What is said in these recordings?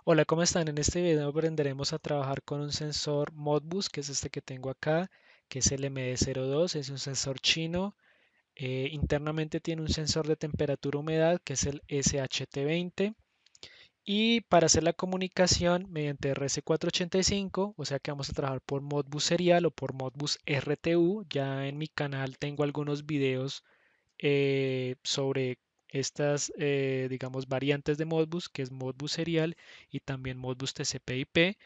Hola, ¿cómo están? En este video aprenderemos a trabajar con un sensor Modbus, que es este que tengo acá, que es el MD02, es un sensor chino. Internamente tiene un sensor de temperatura-humedad, que es el SHT20. Y para hacer la comunicación mediante RS485, o sea que vamos a trabajar por Modbus serial o por Modbus RTU. Ya en mi canal tengo algunos videos sobre estas, digamos, variantes de Modbus, que es Modbus serial y también Modbus TCP/IP.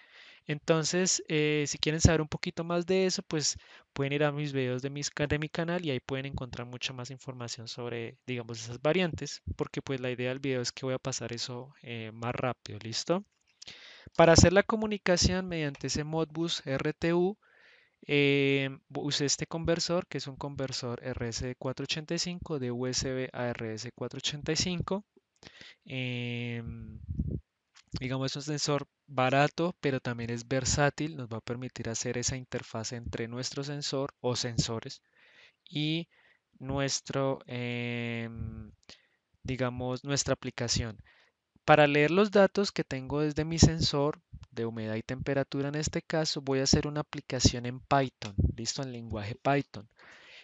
Entonces, si quieren saber un poquito más de eso, pues pueden ir a mis videos de mi canal y ahí pueden encontrar mucha más información sobre, digamos, esas variantes, porque pues la idea del video es que voy a pasar eso más rápido, ¿listo? Para hacer la comunicación mediante ese Modbus RTU, usé este conversor, que es un conversor RS485 de USB a RS485. Digamos, es un sensor barato, pero también es versátil. Nos va a permitir hacer esa interfaz entre nuestro sensor o sensores y nuestro, digamos, nuestra aplicación. Para leer los datos que tengo desde mi sensor de humedad y temperatura en este caso, voy a hacer una aplicación en Python, listo, en lenguaje Python.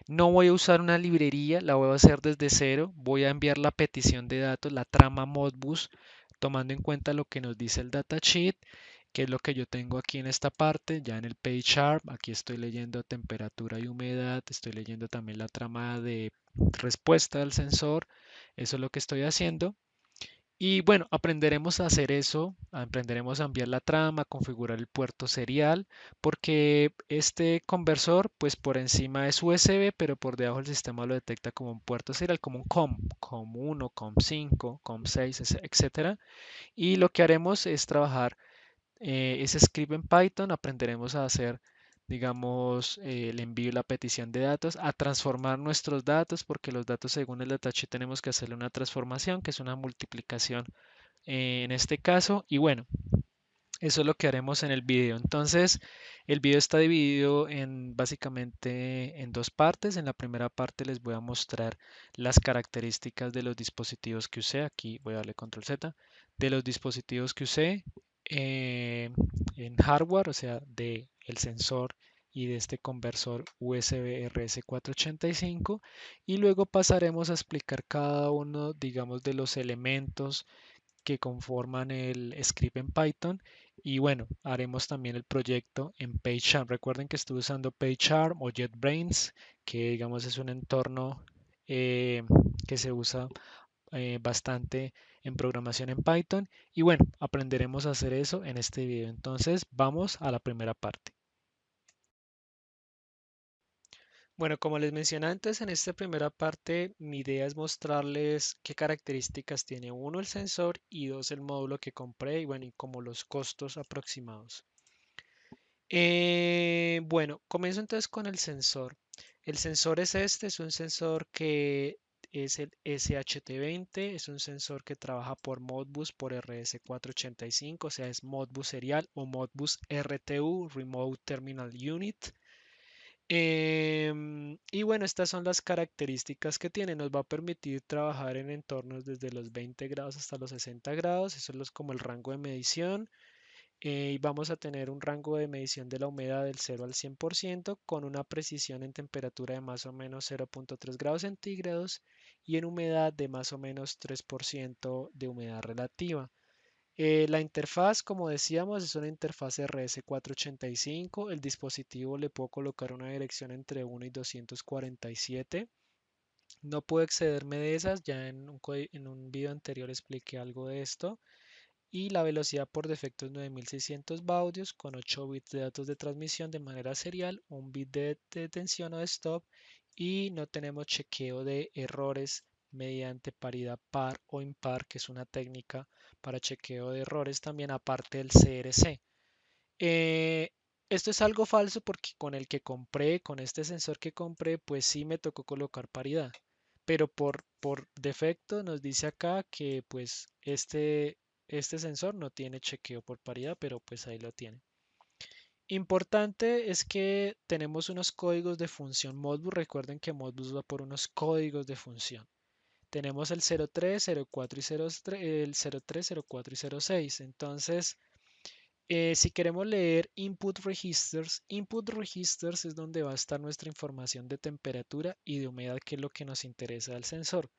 No voy a usar una librería, la voy a hacer desde cero. Voy a enviar la petición de datos, la trama Modbus, tomando en cuenta lo que nos dice el datasheet, que es lo que yo tengo aquí en esta parte, ya en el PageSharp. Aquí estoy leyendo temperatura y humedad, estoy leyendo también la trama de respuesta del sensor. Eso es lo que estoy haciendo. Y bueno, aprenderemos a hacer eso, aprenderemos a enviar la trama, configurar el puerto serial, porque este conversor, pues por encima es USB, pero por debajo el sistema lo detecta como un puerto serial, como un COM1, COM5, COM6, etcétera. Y lo que haremos es trabajar ese script en Python, aprenderemos a hacer, digamos, el envío y la petición de datos, a transformar nuestros datos, porque los datos según el datasheet tenemos que hacerle una transformación, que es una multiplicación en este caso. Y bueno, eso es lo que haremos en el video. Entonces, el video está dividido en básicamente en dos partes. En la primera parte les voy a mostrar las características de los dispositivos que usé. Aquí voy a darle control Z. De los dispositivos que usé eh, en hardware, o sea, de el sensor y de este conversor USB RS485. Y luego pasaremos a explicar cada uno, digamos, de los elementos que conforman el script en Python. Y bueno, haremos también el proyecto en PageSharp. Recuerden que estuve usando PageSharp o JetBrains, que digamos es un entorno eh, que se usa bastante en programación en Python. Y bueno, aprenderemos a hacer eso en este video. Entonces, vamos a la primera parte. Bueno, como les mencioné antes, en esta primera parte mi idea es mostrarles qué características tiene uno el sensor y dos el módulo que compré y bueno, y como los costos aproximados. Bueno, comienzo entonces con el sensor. El sensor es este, es un sensor que es el SHT20, es un sensor que trabaja por Modbus, por RS485, o sea, es Modbus serial o Modbus RTU, Remote Terminal Unit. Y bueno, estas son las características que tiene. Nos va a permitir trabajar en entornos desde los 20 grados hasta los 60 grados. Eso es como el rango de medición. Y vamos a tener un rango de medición de la humedad del 0 al 100% con una precisión en temperatura de más o menos 0,3 grados centígrados y en humedad de más o menos 3% de humedad relativa. La interfaz, como decíamos, es una interfaz RS485. El dispositivo le puedo colocar una dirección entre 1 y 247. No puedo excederme de esas, ya en un video anterior expliqué algo de esto. Y la velocidad por defecto es 9600 baudios con 8 bits de datos de transmisión de manera serial, un bit de detención o de stop y no tenemos chequeo de errores mediante paridad par o impar, que es una técnica para chequeo de errores también aparte del CRC. Eh, Esto es algo falso porque con el que compré, con este sensor que compré, pues sí me tocó colocar paridad. Pero por defecto nos dice acá que pues este sensor no tiene chequeo por paridad, pero pues ahí lo tiene. Importante es que tenemos unos códigos de función Modbus. Recuerden que Modbus va por unos códigos de función. Tenemos el 03, 04 y 03, el 03, 04 y 06. Entonces, si queremos leer input registers es donde va a estar nuestra información de temperatura y de humedad, que es lo que nos interesa del sensor.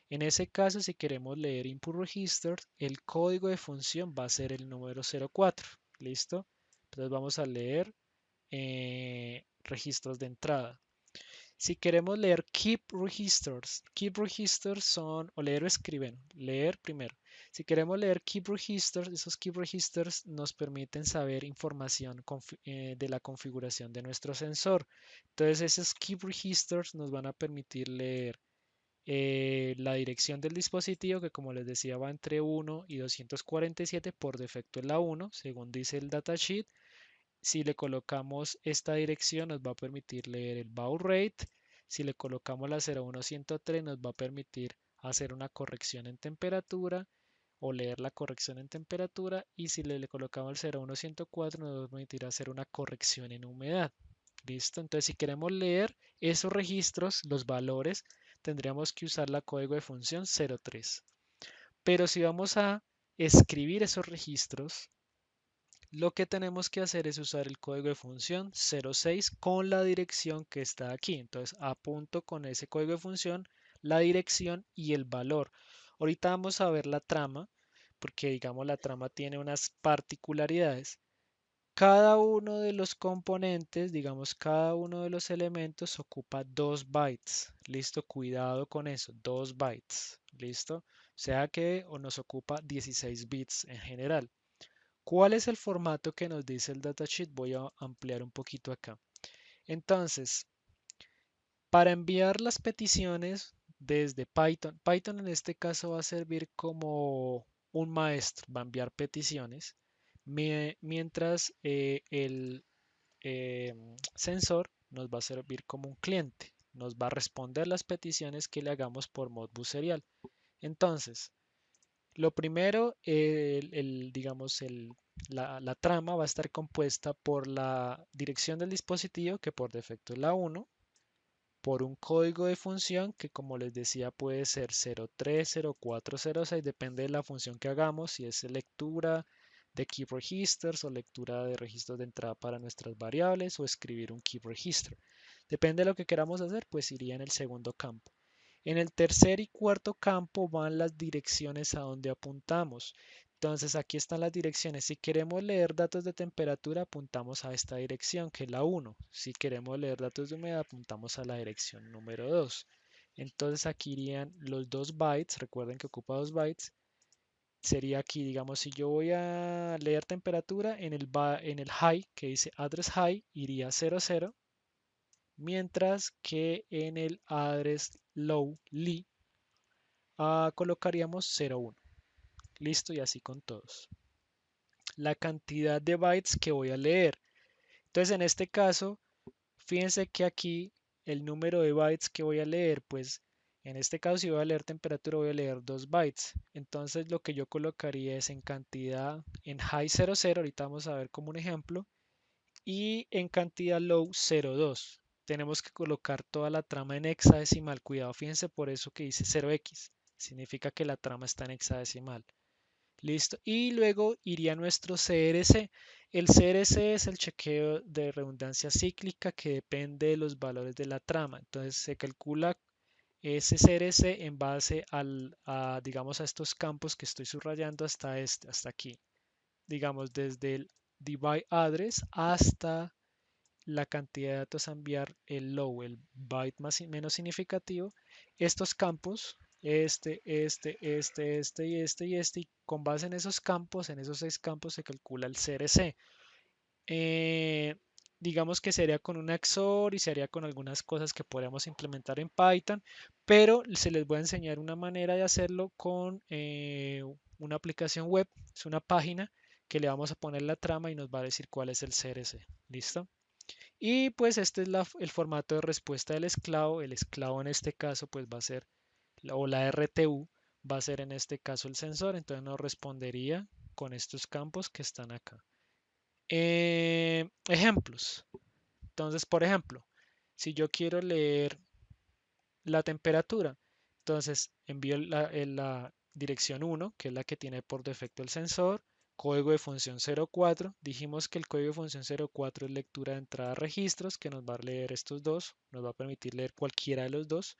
En ese caso, si queremos leer input registers, el código de función va a ser el número 04. ¿Listo? Entonces vamos a leer registros de entrada. Si queremos leer keep registers son, o leer o escriben, leer primero. Si queremos leer keep registers, esos keep registers nos permiten saber información de la configuración de nuestro sensor. Entonces esos keep registers nos van a permitir leer la dirección del dispositivo, que como les decía va entre 1 y 247, por defecto es la 1, según dice el datasheet. Si le colocamos esta dirección nos va a permitir leer el baud rate. Si le colocamos la 01103 nos va a permitir hacer una corrección en temperatura o leer la corrección en temperatura. Y si le colocamos el 01104 nos va a permitir hacer una corrección en humedad. ¿Listo? Entonces si queremos leer esos registros, los valores, tendríamos que usar la código de función 03. Pero si vamos a escribir esos registros, lo que tenemos que hacer es usar el código de función 06 con la dirección que está aquí. Entonces apunto con ese código de función la dirección y el valor. Ahorita vamos a ver la trama, porque digamos la trama tiene unas particularidades. Cada uno de los componentes, digamos cada uno de los elementos ocupa 2 bytes. Listo, cuidado con eso, 2 bytes. Listo, o sea que nos ocupa 16 bits en general. ¿Cuál es el formato que nos dice el datasheet? Voy a ampliar un poquito acá. Entonces, para enviar las peticiones desde Python, Python en este caso va a servir como un maestro, va a enviar peticiones, mientras el sensor nos va a servir como un cliente, nos va a responder las peticiones que le hagamos por Modbus Serial. Entonces, lo primero, digamos, la trama va a estar compuesta por la dirección del dispositivo, que por defecto es la 1, por un código de función que, como les decía, puede ser 03, 04, 06, depende de la función que hagamos, si es lectura de keep registers o lectura de registros de entrada para nuestras variables o escribir un keep register. Depende de lo que queramos hacer, pues iría en el segundo campo. En el tercer y cuarto campo van las direcciones a donde apuntamos. Entonces aquí están las direcciones. Si queremos leer datos de temperatura, apuntamos a esta dirección, que es la 1. Si queremos leer datos de humedad, apuntamos a la dirección número 2. Entonces aquí irían los 2 bytes. Recuerden que ocupa 2 bytes. Sería aquí, digamos, si yo voy a leer temperatura, en el high, que dice address high, iría 00, mientras que en el address low, li, colocaríamos 01. Listo, y así con todos. La cantidad de bytes que voy a leer. Entonces, en este caso, fíjense que aquí el número de bytes que voy a leer, pues en este caso si voy a leer temperatura voy a leer 2 bytes. Entonces lo que yo colocaría es en cantidad en high 00, ahorita vamos a ver como un ejemplo, y en cantidad low 02. Tenemos que colocar toda la trama en hexadecimal. Cuidado, fíjense por eso que dice 0x. Significa que la trama está en hexadecimal. Listo. Y luego iría nuestro CRC. El CRC es el chequeo de redundancia cíclica que depende de los valores de la trama. Entonces se calcula ese CRC en base digamos, a estos campos que estoy subrayando hasta aquí. Digamos, desde el divide address hasta la cantidad de datos a enviar, el low, el byte más menos significativo, estos campos, y con base en esos campos, en esos 6 campos, se calcula el CRC. Eh, digamos que sería con un XOR y se haría con algunas cosas que podríamos implementar en Python, pero se les voy a enseñar una manera de hacerlo con una aplicación web, es una página que le vamos a poner la trama y nos va a decir cuál es el CRC. ¿Listo? Y pues este es el formato de respuesta del esclavo. El esclavo en este caso pues va a ser, o la RTU va a ser en este caso el sensor. Entonces nos respondería con estos campos que están acá. Ejemplos. Entonces, por ejemplo, si yo quiero leer la temperatura, Entonces envío la dirección 1, que es la que tiene por defecto el sensor, código de función 04. Dijimos que el código de función 04 es lectura de entrada a registros, que nos va a leer estos dos, nos va a permitir leer cualquiera de los dos.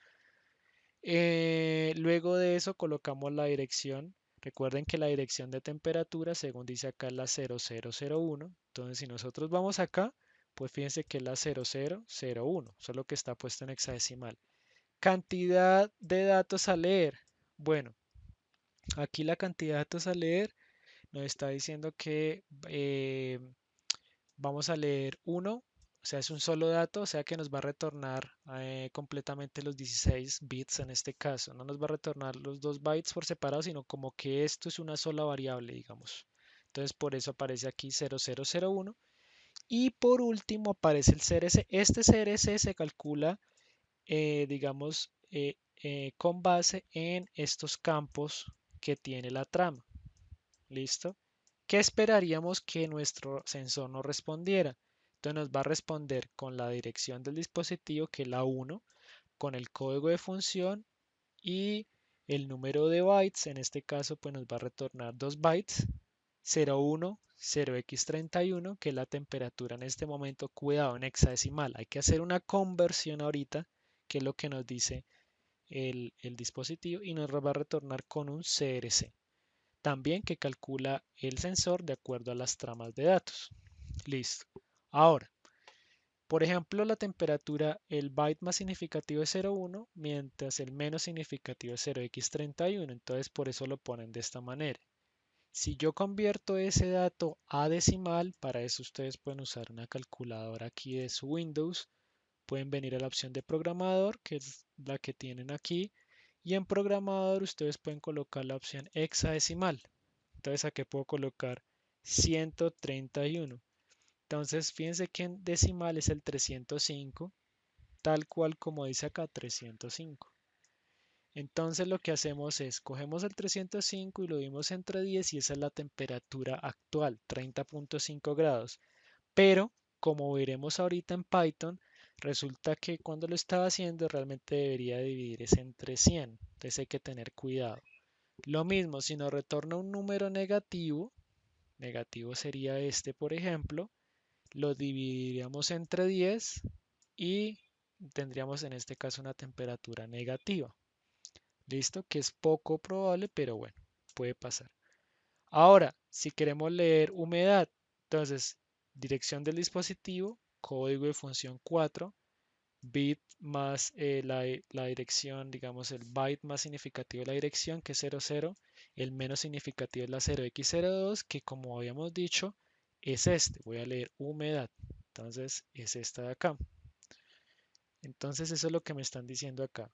Luego de eso colocamos la dirección. Recuerden que la dirección de temperatura, según dice acá, es la 0001. Entonces, si nosotros vamos acá, pues fíjense que es la 0001, solo que está puesto en hexadecimal. Cantidad de datos a leer. Bueno, aquí la cantidad de datos a leer nos está diciendo que vamos a leer uno, o sea, es un solo dato, o sea que nos va a retornar completamente los 16 bits en este caso. No nos va a retornar los 2 bytes por separado, sino como que esto es una sola variable, digamos. Entonces, por eso aparece aquí 0001. Y por último aparece el CRC. Este CRC se calcula, digamos, con base en estos campos que tiene la trama. ¿Listo? ¿Qué esperaríamos que nuestro sensor nos respondiera? Entonces nos va a responder con la dirección del dispositivo, que es la 1, con el código de función y el número de bytes. En este caso, pues nos va a retornar 2 bytes, 01, 0x31, que es la temperatura en este momento. Cuidado, en hexadecimal. Hay que hacer una conversión ahorita, que es lo que nos dice el dispositivo, y nos va a retornar con un CRC. También que calcula el sensor de acuerdo a las tramas de datos. Listo. Ahora, por ejemplo, la temperatura, el byte más significativo es 0,1, mientras el menos significativo es 0x31. Entonces, por eso lo ponen de esta manera. Si yo convierto ese dato a decimal, para eso ustedes pueden usar una calculadora aquí de su Windows. Pueden venir a la opción de programador, que es la que tienen aquí. Y en programador ustedes pueden colocar la opción hexadecimal. Entonces aquí puedo colocar 131. Entonces fíjense que en decimal es el 305, tal cual como dice acá, 305. Entonces lo que hacemos es, cogemos el 305 y lo dividimos entre 10 y esa es la temperatura actual, 30.5 grados. Pero, como veremos ahorita en Python, resulta que cuando lo estaba haciendo realmente debería dividirse entre 100. Entonces hay que tener cuidado. Lo mismo, si nos retorna un número negativo sería este, por ejemplo, lo dividiríamos entre 10 y tendríamos en este caso una temperatura negativa. ¿Listo? Que es poco probable, pero bueno, puede pasar. Ahora, si queremos leer humedad, entonces dirección del dispositivo, código de función 4, bit más la dirección, digamos el byte más significativo de la dirección, que es 00, el menos significativo es la 0x02, que como habíamos dicho, es este. Voy a leer humedad, entonces es esta de acá. Entonces eso es lo que me están diciendo acá.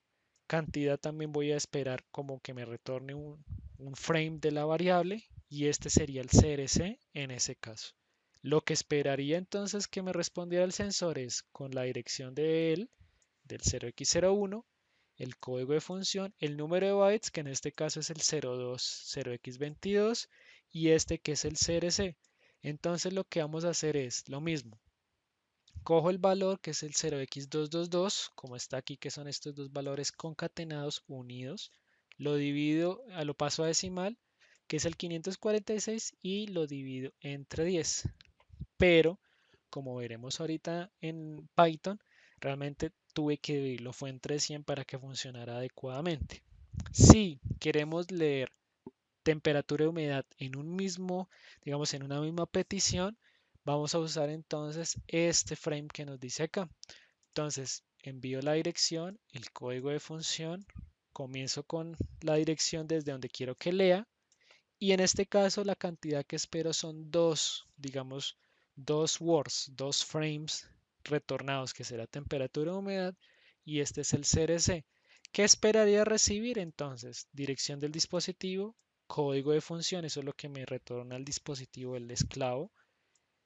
Cantidad también voy a esperar como que me retorne un frame de la variable y este sería el CRC en ese caso. Lo que esperaría entonces que me respondiera el sensor es con la dirección de él, del 0x01, el código de función, el número de bytes, que en este caso es el 02, 0x22, y este que es el CRC. Entonces lo que vamos a hacer es lo mismo. Cojo el valor que es el 0x222, como está aquí, que son estos dos valores concatenados unidos, lo paso a decimal, que es el 546, y lo divido entre 10. Pero, como veremos ahorita en Python, realmente tuve que dividirlo fue entre 100 para que funcionara adecuadamente. Si queremos leer temperatura y humedad en un mismo, digamos, en una misma petición, vamos a usar entonces este frame que nos dice acá. Entonces, envío la dirección, el código de función, comienzo con la dirección desde donde quiero que lea, y en este caso la cantidad que espero son dos, digamos, dos words, dos frames retornados, que será temperatura y humedad, y este es el CRC. ¿Qué esperaría recibir entonces? Dirección del dispositivo, código de función, eso es lo que me retorna el dispositivo, el esclavo,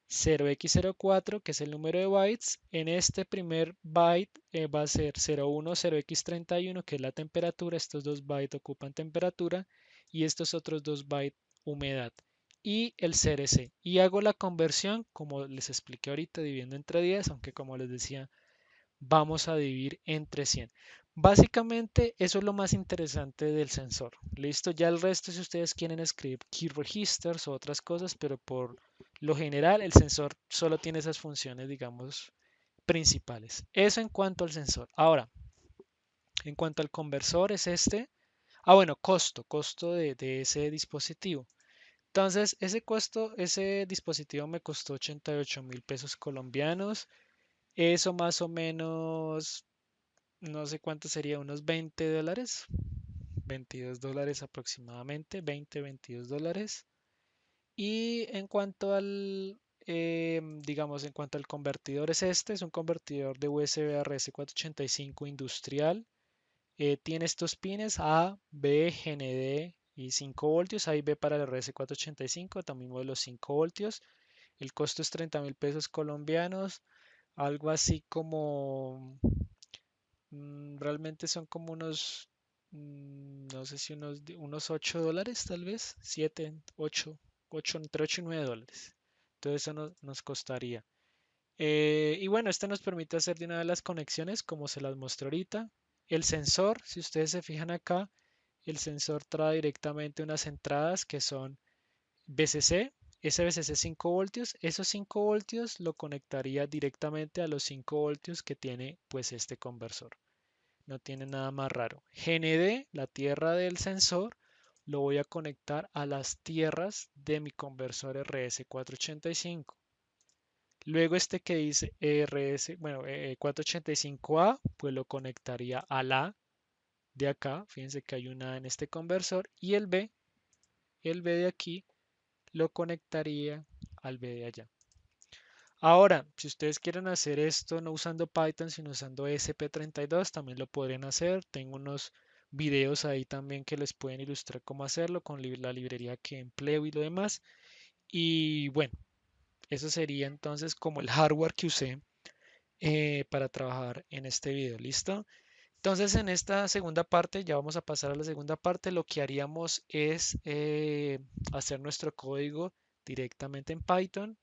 0x04, que es el número de bytes. En este primer byte va a ser 01, 0x31, que es la temperatura. Estos dos bytes ocupan temperatura y estos otros dos bytes humedad. Y el CRC. Y hago la conversión, como les expliqué ahorita, dividiendo entre 10, aunque como les decía, vamos a dividir entre 100. Básicamente, eso es lo más interesante del sensor. Listo, ya el resto, si ustedes quieren escribir key registers o otras cosas, pero por lo general, el sensor solo tiene esas funciones, digamos, principales. Eso en cuanto al sensor. Ahora, en cuanto al conversor, es este. Ah, bueno, costo de ese dispositivo. Entonces, ese dispositivo me costó 88.000 pesos colombianos. Eso más o menos, no sé cuánto sería, unos $20, $22 aproximadamente, 20, $22. Y en cuanto al, digamos, en cuanto al convertidor es un convertidor de USB a RS485 industrial. Tiene estos pines A, B, GND y 5 voltios. Ahí B para el RS485, también modelo 5 voltios. El costo es 30.000 pesos colombianos, algo así como, realmente son como unos, no sé si unos $8 tal vez, 7, 8, entre 8 y $9. Entonces eso nos costaría. Y bueno, este nos permite hacer de una de las conexiones como se las muestro ahorita. El sensor, si ustedes se fijan acá, el sensor trae directamente unas entradas que son VCC, ese VCC 5 voltios. Esos 5 voltios lo conectaría directamente a los 5 voltios que tiene pues este conversor. No tiene nada más raro. GND, la tierra del sensor, lo voy a conectar a las tierras de mi conversor RS485. Luego este que dice RS, bueno, 485A, pues lo conectaría a la de acá. Fíjense que hay una en este conversor. Y el B de aquí, lo conectaría al B de allá. Ahora, si ustedes quieren hacer esto no usando Python, sino usando ESP32, también lo podrían hacer. Tengo unos videos ahí también que les pueden ilustrar cómo hacerlo con la librería que empleo y lo demás. Y bueno, eso sería entonces como el hardware que usé para trabajar en este video. ¿Listo? Entonces en esta segunda parte, ya vamos a pasar a la segunda parte, lo que haríamos es hacer nuestro código directamente en Python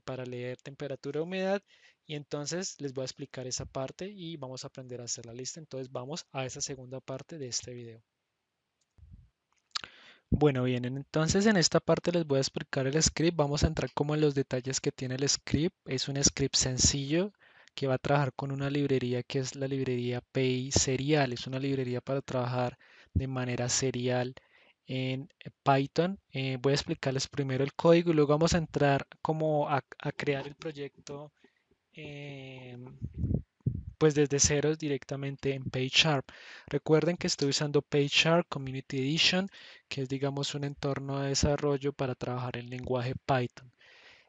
para leer temperatura, humedad, y entonces les voy a explicar esa parte y vamos a aprender a hacer la lista. Entonces vamos a esa segunda parte de este video. Bueno, bien, entonces en esta parte les voy a explicar el script. Vamos a entrar como en los detalles que tiene el script. Es un script sencillo que va a trabajar con una librería que es la librería PI Serial. Es una librería para trabajar de manera serial en Python. Voy a explicarles primero el código y luego vamos a entrar como a crear el proyecto em, pues desde ceros directamente en PyCharm. Recuerden que estoy usando PyCharm Community Edition, que es digamos un entorno de desarrollo para trabajar en lenguaje Python.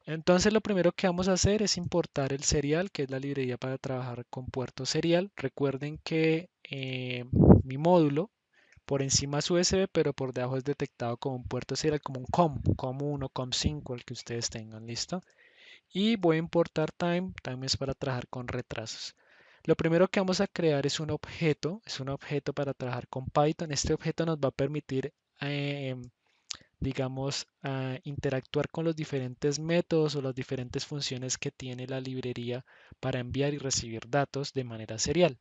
Entonces lo primero que vamos a hacer es importar el serial, que es la librería para trabajar con puerto serial. Recuerden que mi módulo por encima es USB, pero por debajo es detectado como un puerto serial, como un COM1, COM5, el que ustedes tengan, ¿listo? Y voy a importar time es para trabajar con retrasos. Lo primero que vamos a crear es un objeto para trabajar con Python. Este objeto nos va a permitir, digamos, interactuar con los diferentes métodos o las diferentes funciones que tiene la librería para enviar y recibir datos de manera serial.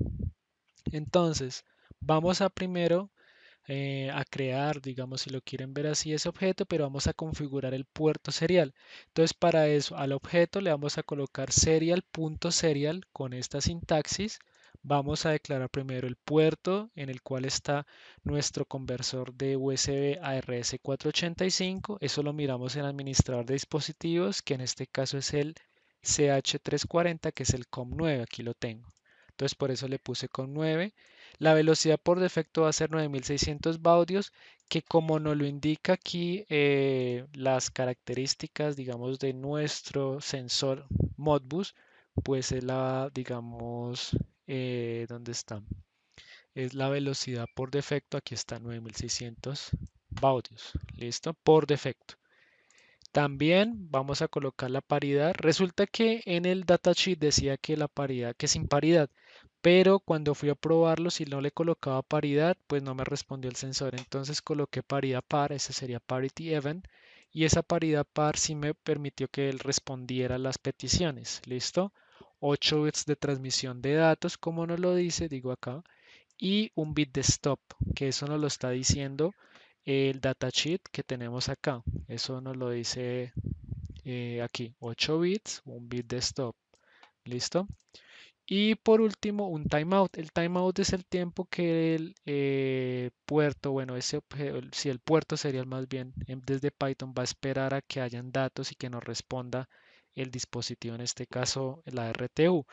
Entonces, vamos a primero a crear, digamos, si lo quieren ver así, ese objeto, pero vamos a configurar el puerto serial. Entonces, para eso, al objeto le vamos a colocar serial.serial con esta sintaxis. Vamos a declarar primero el puerto en el cual está nuestro conversor de USB a RS485. Eso lo miramos en administrador de dispositivos, que en este caso es el CH340, que es el COM9. Aquí lo tengo. Entonces, por eso le puse COM9. La velocidad por defecto va a ser 9600 baudios, que como nos lo indica aquí las características, digamos, de nuestro sensor Modbus, pues es la, digamos, ¿dónde está? Es la velocidad por defecto, aquí está 9600 baudios, ¿listo? Por defecto. También vamos a colocar la paridad. Resulta que en el datasheet decía que la paridad, que sin paridad, pero cuando fui a probarlo, si no le colocaba paridad, pues no me respondió el sensor. Entonces coloqué paridad par, ese sería parity event, y esa paridad par sí me permitió que él respondiera las peticiones. ¿Listo? 8 bits de transmisión de datos, como nos lo dice, digo acá, y un bit de stop, que eso nos lo está diciendo el datasheet que tenemos acá. Eso nos lo dice aquí, 8 bits, un bit de stop. ¿Listo? Y por último, un timeout. El timeout es el tiempo que el puerto, bueno, si el puerto sería más bien desde Python, va a esperar a que hayan datos y que nos responda el dispositivo, en este caso la RTU.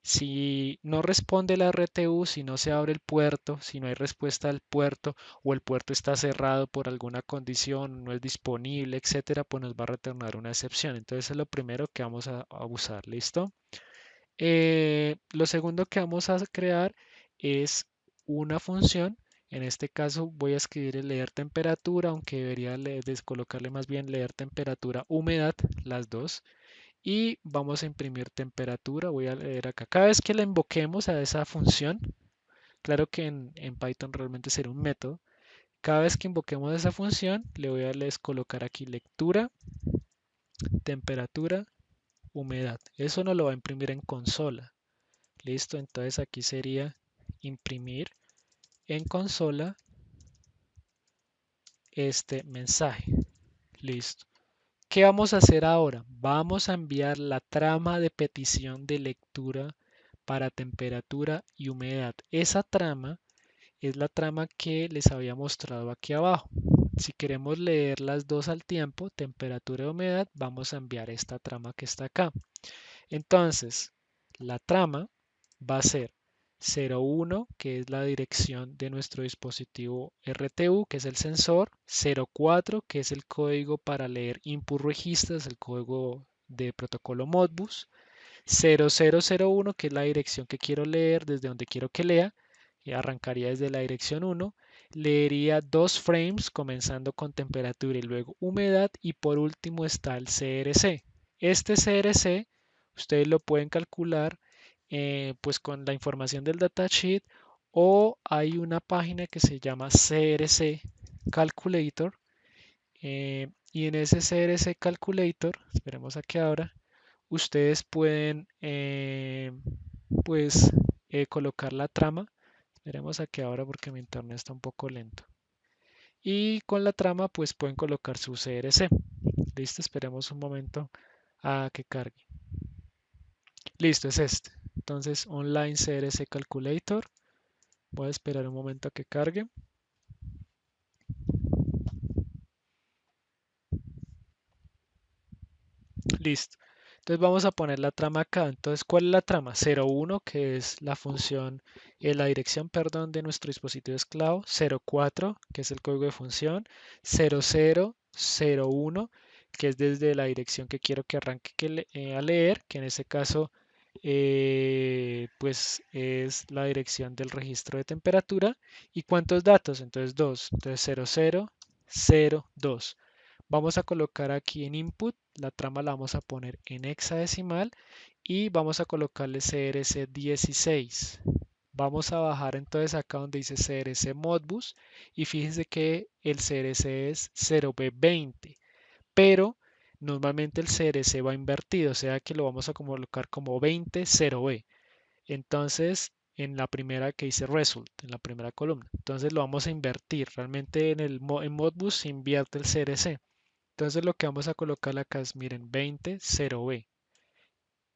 Si no responde la RTU, si no se abre el puerto, si no hay respuesta al puerto o el puerto está cerrado por alguna condición, no es disponible, etcétera, pues nos va a retornar una excepción. Entonces es lo primero que vamos a usar. ¿Listo? Lo segundo que vamos a crear es una función. En este caso voy a escribir el leer temperatura, aunque debería descolocarle más bien leer temperatura, humedad, las dos. Y vamos a imprimir temperatura. Voy a leer acá. Cada vez que la invoquemos a esa función, claro que en Python realmente será un método. Cada vez que invoquemos esa función, le voy a colocar aquí lectura, temperatura, humedad. Eso nos lo va a imprimir en consola. Listo, entonces aquí sería imprimir en consola este mensaje. Listo. ¿Qué vamos a hacer ahora? Vamos a enviar la trama de petición de lectura para temperatura y humedad. Esa trama es la trama que les había mostrado aquí abajo. Si queremos leer las dos al tiempo, temperatura y humedad, vamos a enviar esta trama que está acá. Entonces, la trama va a ser 01, que es la dirección de nuestro dispositivo RTU, que es el sensor, 04, que es el código para leer input registers, el código de protocolo Modbus, 0001, que es la dirección que quiero leer, desde donde quiero que lea, y arrancaría desde la dirección 1, leería dos frames comenzando con temperatura y luego humedad, y por último está el CRC. Este CRC ustedes lo pueden calcular pues con la información del datasheet, o hay una página que se llama CRC Calculator, y en ese CRC Calculator, esperemos a que abra, ustedes pueden pues colocar la trama. Esperemos a que abra porque mi internet está un poco lento. Y con la trama pues pueden colocar su CRC. Listo, esperemos un momento a que cargue. Listo, es este. Entonces, Online CRC Calculator. Voy a esperar un momento a que cargue. Listo. Entonces vamos a poner la trama acá. Entonces, ¿cuál es la trama? 01, que es la función, la dirección, perdón, de nuestro dispositivo esclavo. 04, que es el código de función. 0001, que es desde la dirección que quiero que arranque a leer, que en este caso pues es la dirección del registro de temperatura. ¿Y cuántos datos? Entonces 2. Entonces 0002. Vamos a colocar aquí en input, la trama la vamos a poner en hexadecimal y vamos a colocarle CRC16. Vamos a bajar entonces acá donde dice CRC Modbus y fíjense que el CRC es 0B20, pero normalmente el CRC va invertido, o sea que lo vamos a colocar como 20 0B. Entonces, en la primera que dice result, en la primera columna. Entonces lo vamos a invertir. Realmente en Modbus se invierte el CRC. Entonces lo que vamos a colocar acá es, miren, 20 0B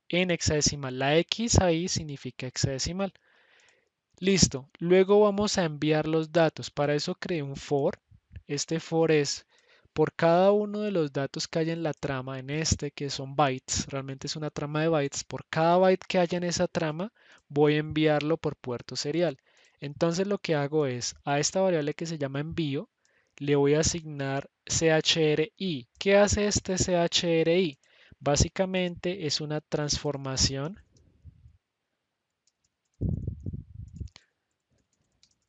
en hexadecimal. La X ahí significa hexadecimal. Listo. Luego vamos a enviar los datos. Para eso creé un for. Este for es por cada uno de los datos que haya en la trama, en este que son bytes, realmente es una trama de bytes, por cada byte que haya en esa trama voy a enviarlo por puerto serial. Entonces lo que hago es a esta variable que se llama envío, le voy a asignar chri. ¿Qué hace este chri? Básicamente es una transformación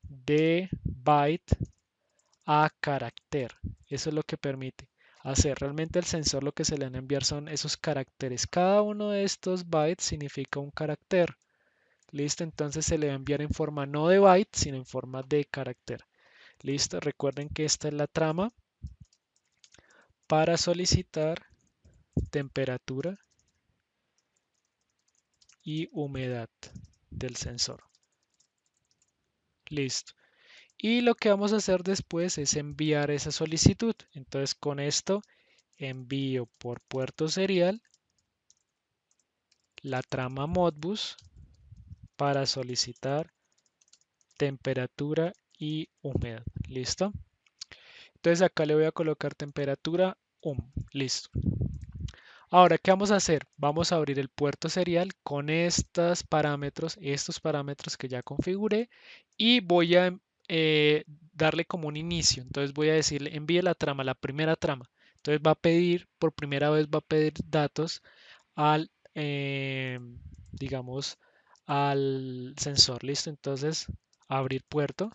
de byte a carácter. Eso es lo que permite hacer. Realmente el sensor lo que se le van a enviar son esos caracteres. Cada uno de estos bytes significa un carácter. Listo, entonces se le va a enviar en forma no de byte, sino en forma de carácter. Listo, recuerden que esta es la trama para solicitar temperatura y humedad del sensor. Listo. Y lo que vamos a hacer después es enviar esa solicitud. Entonces con esto envío por puerto serial la trama Modbus para solicitar temperatura y humedad. ¿Listo? Entonces acá le voy a colocar temperatura Listo. Ahora, ¿qué vamos a hacer? Vamos a abrir el puerto serial con estos parámetros que ya configuré y voy a darle como un inicio. Entonces voy a decirle, envíe la trama, la primera trama. Entonces va a pedir, por primera vez va a pedir datos al, digamos, al sensor. ¿Listo? Entonces, abrir puerto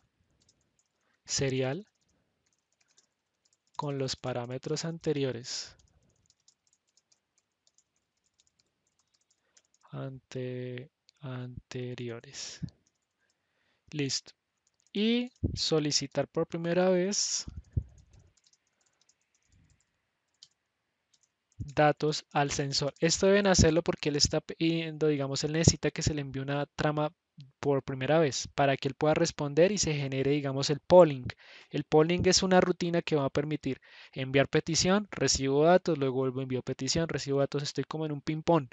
serial con los parámetros ante- anteriores. Listo. Y solicitar por primera vez datos al sensor. Esto deben hacerlo porque él está pidiendo, digamos, él necesita que se le envíe una trama por primera vez para que él pueda responder y se genere, digamos, el polling. El polling es una rutina que va a permitir enviar petición, recibo datos, luego vuelvo envío petición, recibo datos, estoy como en un ping-pong.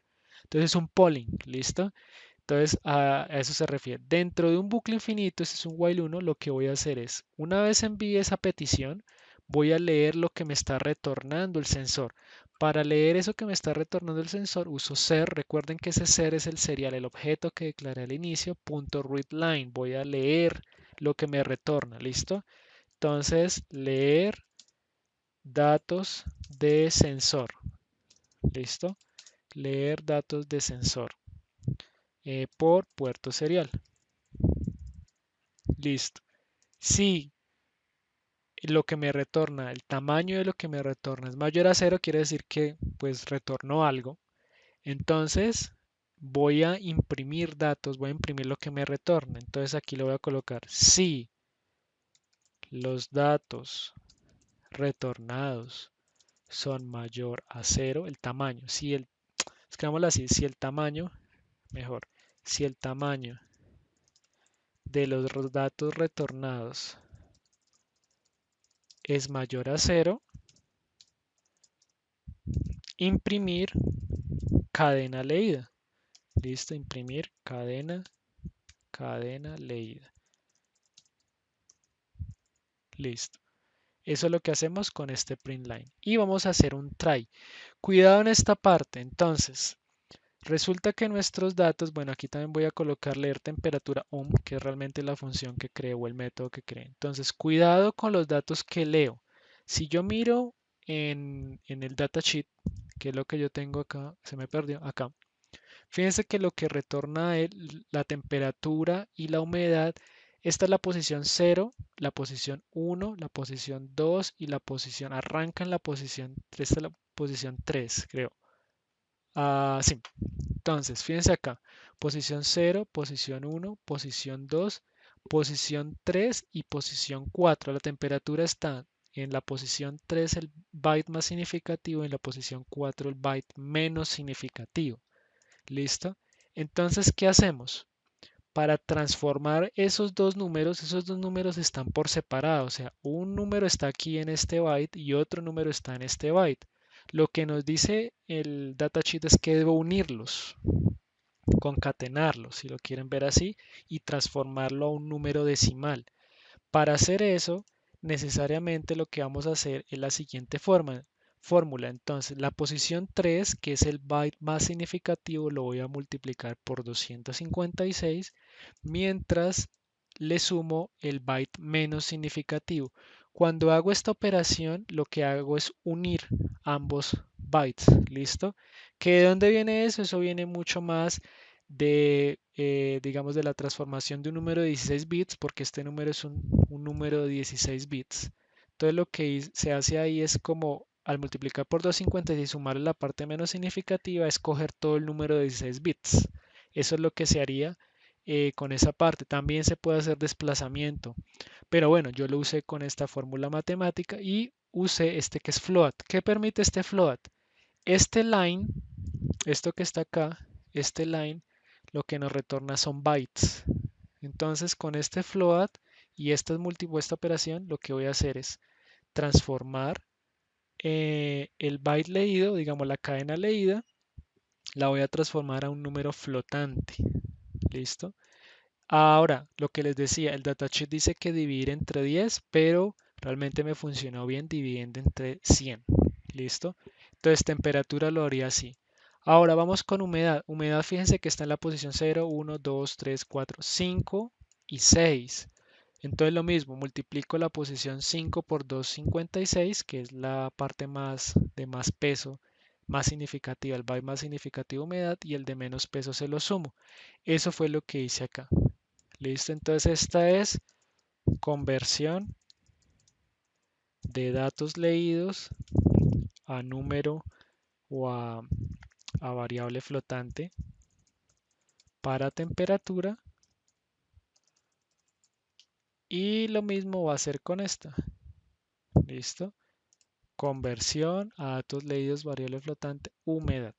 Entonces es un polling, ¿listo? Entonces a eso se refiere. Dentro de un bucle infinito, este es un while 1, lo que voy a hacer es, una vez envíe esa petición, voy a leer lo que me está retornando el sensor. Para leer eso que me está retornando el sensor, uso ser. Recuerden que ese ser es el serial, el objeto que declaré al inicio, punto readline. Voy a leer lo que me retorna, ¿listo? Entonces, leer datos de sensor, ¿listo? Leer datos de sensor por puerto serial. Listo. Si lo que me retorna, el tamaño de lo que me retorna es mayor a cero, quiere decir que pues retornó algo. Entonces voy a imprimir datos, voy a imprimir lo que me retorna. Entonces aquí le voy a colocar si los datos retornados son mayor a cero, el tamaño, escribámoslo así, si el tamaño, mejor, si el tamaño de los datos retornados es mayor a cero, imprimir cadena leída. Listo, imprimir cadena leída. Listo. Eso es lo que hacemos con este print line. Y vamos a hacer un try. Cuidado en esta parte. Entonces, resulta que nuestros datos, bueno, aquí también voy a colocar leer temperatura que es realmente la función que cree o el método que cree. Entonces, cuidado con los datos que leo. Si yo miro en el datasheet, que es lo que yo tengo acá, se me perdió acá. Fíjense que lo que retorna la temperatura y la humedad, esta es la posición 0, la posición 1, la posición 2 y la posición, arranca en la posición 3, esta es la posición 3, creo. Sí, entonces, fíjense acá, posición 0, posición 1, posición 2, posición 3 y posición 4. La temperatura está en la posición 3 el byte más significativo y en la posición 4 el byte menos significativo. ¿Listo? Entonces, ¿qué hacemos? Para transformar esos dos números están por separado, o sea, un número está aquí en este byte y otro número está en este byte. Lo que nos dice el datasheet es que debo unirlos, concatenarlos, si lo quieren ver así, y transformarlo a un número decimal. Para hacer eso, necesariamente lo que vamos a hacer es la siguiente fórmula. Entonces, la posición 3, que es el byte más significativo, lo voy a multiplicar por 256, mientras le sumo el byte menos significativo. Cuando hago esta operación, lo que hago es unir ambos bytes. ¿Listo? ¿Que de dónde viene eso? Eso viene mucho más de, digamos, de la transformación de un número de 16 bits, porque este número es un número de 16 bits. Entonces lo que se hace ahí es como al multiplicar por 256 y sumarle la parte menos significativa, escoger todo el número de 16 bits. Eso es lo que se haría con esa parte. También se puede hacer desplazamiento, pero bueno, yo lo usé con esta fórmula matemática y usé este que es float. ¿Qué permite este float? Este line, esto que está acá, este line, lo que nos retorna son bytes. Entonces con este float y esta multipuesta operación, lo que voy a hacer es transformar el byte leído, digamos la cadena leída, la voy a transformar a un número flotante. ¿Listo? Ahora, lo que les decía, el datasheet dice que dividir entre 10, pero realmente me funcionó bien dividiendo entre 100. ¿Listo? Entonces, temperatura lo haría así. Ahora vamos con humedad. Humedad, fíjense que está en la posición 0, 1, 2, 3, 4, 5 y 6. Entonces lo mismo, multiplico la posición 5 por 256, que es la parte de más peso, más significativa, el byte más significativo humedad, y el de menos peso se lo sumo. Eso fue lo que hice acá. Listo, entonces esta es conversión de datos leídos a número o a variable flotante para temperatura. Y lo mismo va a hacer con esta. Listo. Conversión a datos leídos, variable flotante, humedad.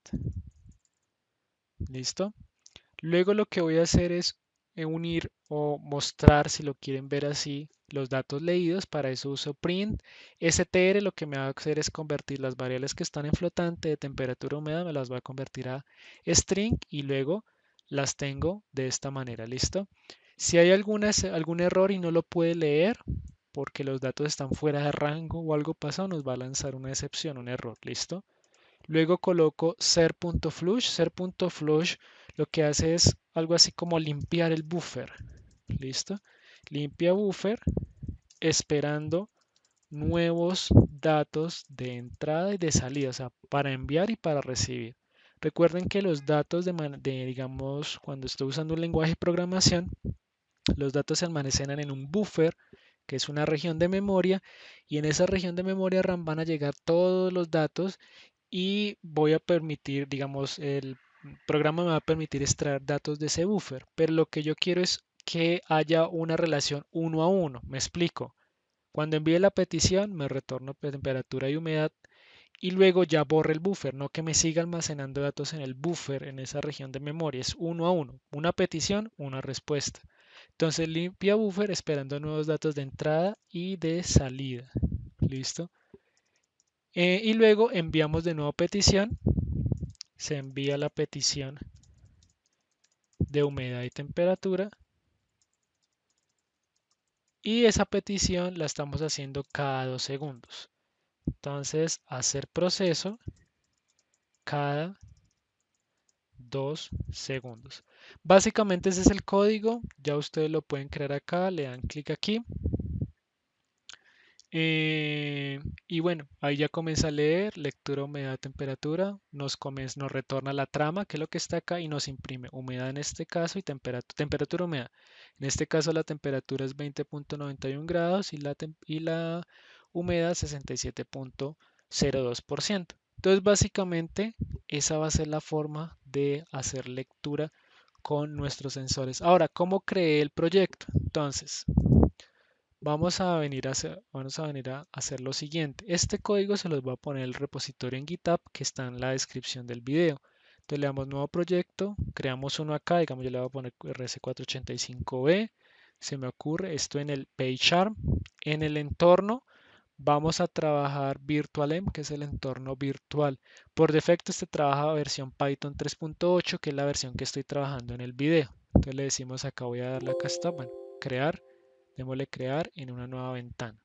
¿Listo? Luego lo que voy a hacer es unir o mostrar, si lo quieren ver así, los datos leídos. Para eso uso print. str lo que me va a hacer es convertir las variables que están en flotante de temperatura humedad, me las va a convertir a string y luego las tengo de esta manera. ¿Listo? Si hay algún error y no lo puede leer, porque los datos están fuera de rango o algo pasó, nos va a lanzar una excepción, un error. ¿Listo? Luego coloco ser.flush. Ser.flush lo que hace es algo así como limpiar el buffer. ¿Listo? Limpia buffer esperando nuevos datos de entrada y de salida, o sea, para enviar y para recibir. Recuerden que los datos digamos, cuando estoy usando un lenguaje de programación, los datos se almacenan en un buffer, que es una región de memoria, y en esa región de memoria RAM van a llegar todos los datos y voy a permitir, digamos, el programa me va a permitir extraer datos de ese buffer, pero lo que yo quiero es que haya una relación uno a uno. Me explico. Cuando envíe la petición, me retorno temperatura y humedad y luego ya borre el buffer, no que me siga almacenando datos en el buffer, en esa región de memoria. Es uno a uno. Una petición, una respuesta. Entonces limpia buffer esperando nuevos datos de entrada y de salida. ¿Listo? Y luego enviamos de nuevo petición. Se envía la petición de humedad y temperatura. Y esa petición la estamos haciendo cada 2 segundos. Entonces, hacer proceso cada 2 segundos. Básicamente ese es el código. Ya ustedes lo pueden crear acá. Le dan clic aquí. Y bueno, ahí ya comienza a leer, lectura, humedad, temperatura, nos retorna la trama, que es lo que está acá, y nos imprime humedad en este caso y temperatura, humedad. En este caso la temperatura es 20.91 grados y la humedad 67.02%. Entonces básicamente esa va a ser la forma de hacer lectura con nuestros sensores. Ahora, ¿cómo creé el proyecto? Entonces, vamos a venir a hacer lo siguiente. Este código se los voy a poner en el repositorio en GitHub que está en la descripción del video. Entonces le damos nuevo proyecto, creamos uno acá, digamos yo le voy a poner RS485B. Se me ocurre esto en el PyCharm. En el entorno vamos a trabajar VirtualEnv, que es el entorno virtual. Por defecto este trabaja versión Python 3.8, que es la versión que estoy trabajando en el video. Entonces le decimos acá, voy a darle acá está, bueno, crear. Démosle crear en una nueva ventana.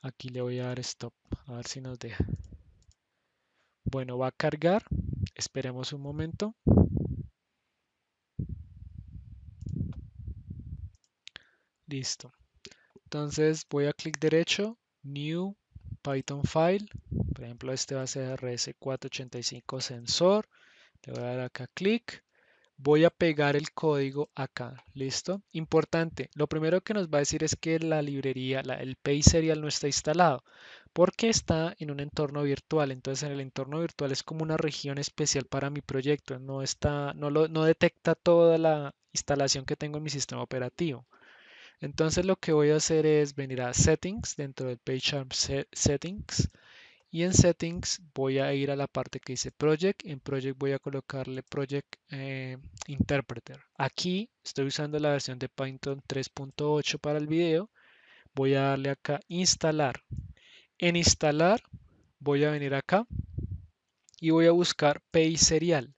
Aquí le voy a dar stop, a ver si nos deja. Bueno, va a cargar. Esperemos un momento. Listo. Entonces voy a clic derecho, New Python File. Por ejemplo, este va a ser RS485 sensor. Le voy a dar acá clic. Voy a pegar el código acá, ¿listo? Importante, lo primero que nos va a decir es que la librería, el PySerial no está instalado, porque está en un entorno virtual. Entonces, en el entorno virtual es como una región especial para mi proyecto, no detecta toda la instalación que tengo en mi sistema operativo. Entonces, lo que voy a hacer es venir a Settings, dentro del PyCharm Settings, Y en Settings voy a ir a la parte que dice Project. En Project voy a colocarle Project Interpreter. Aquí estoy usando la versión de Python 3.8 para el video. Voy a darle acá Instalar. En Instalar voy a venir acá y voy a buscar PySerial,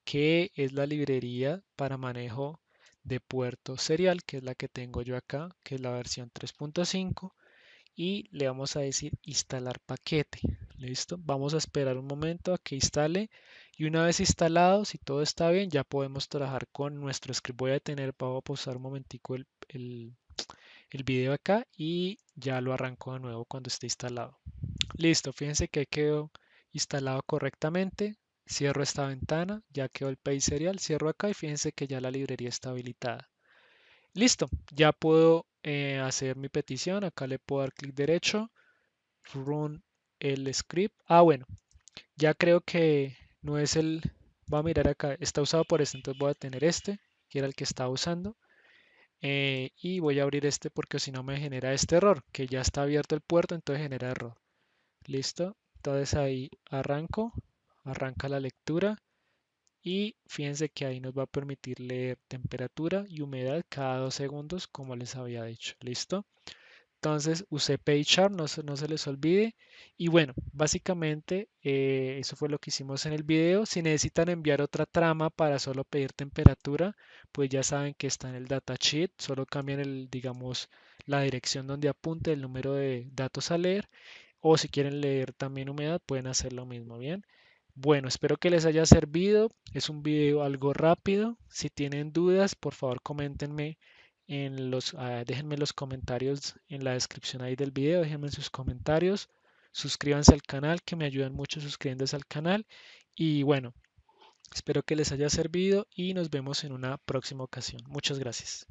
que es la librería para manejo de puerto serial, que es la que tengo yo acá, que es la versión 3.5. Y le vamos a decir instalar paquete. Listo, vamos a esperar un momento a que instale y una vez instalado, si todo está bien, ya podemos trabajar con nuestro script. Voy a voy a pausar un momentico el video acá y ya lo arranco de nuevo cuando esté instalado. Listo, fíjense que quedó instalado correctamente. Cierro esta ventana, ya quedó el pay serial, cierro acá y fíjense que ya la librería está habilitada. Listo, ya puedo hacer mi petición. Acá le puedo dar clic derecho, run el script. Bueno, ya creo que no es el, voy a mirar acá, está usado por este, entonces voy a tener este, que era el que estaba usando. Y voy a abrir este porque si no me genera este error, que ya está abierto el puerto, entonces genera error. Listo, entonces ahí arranca la lectura. Y fíjense que ahí nos va a permitir leer temperatura y humedad cada 2 segundos, como les había dicho. ¿Listo? Entonces usé PyCharm, no se les olvide. Y bueno, básicamente eso fue lo que hicimos en el video. Si necesitan enviar otra trama para solo pedir temperatura, pues ya saben que está en el datasheet. Solo cambian digamos, la dirección donde apunte el número de datos a leer. O si quieren leer también humedad, pueden hacer lo mismo, ¿bien? Bueno, espero que les haya servido. Es un video algo rápido. Si tienen dudas, por favor coméntenme déjenme los comentarios en la descripción ahí del video. Déjenme sus comentarios. Suscríbanse al canal, que me ayudan mucho suscribiéndose al canal. Y bueno, espero que les haya servido y nos vemos en una próxima ocasión. Muchas gracias.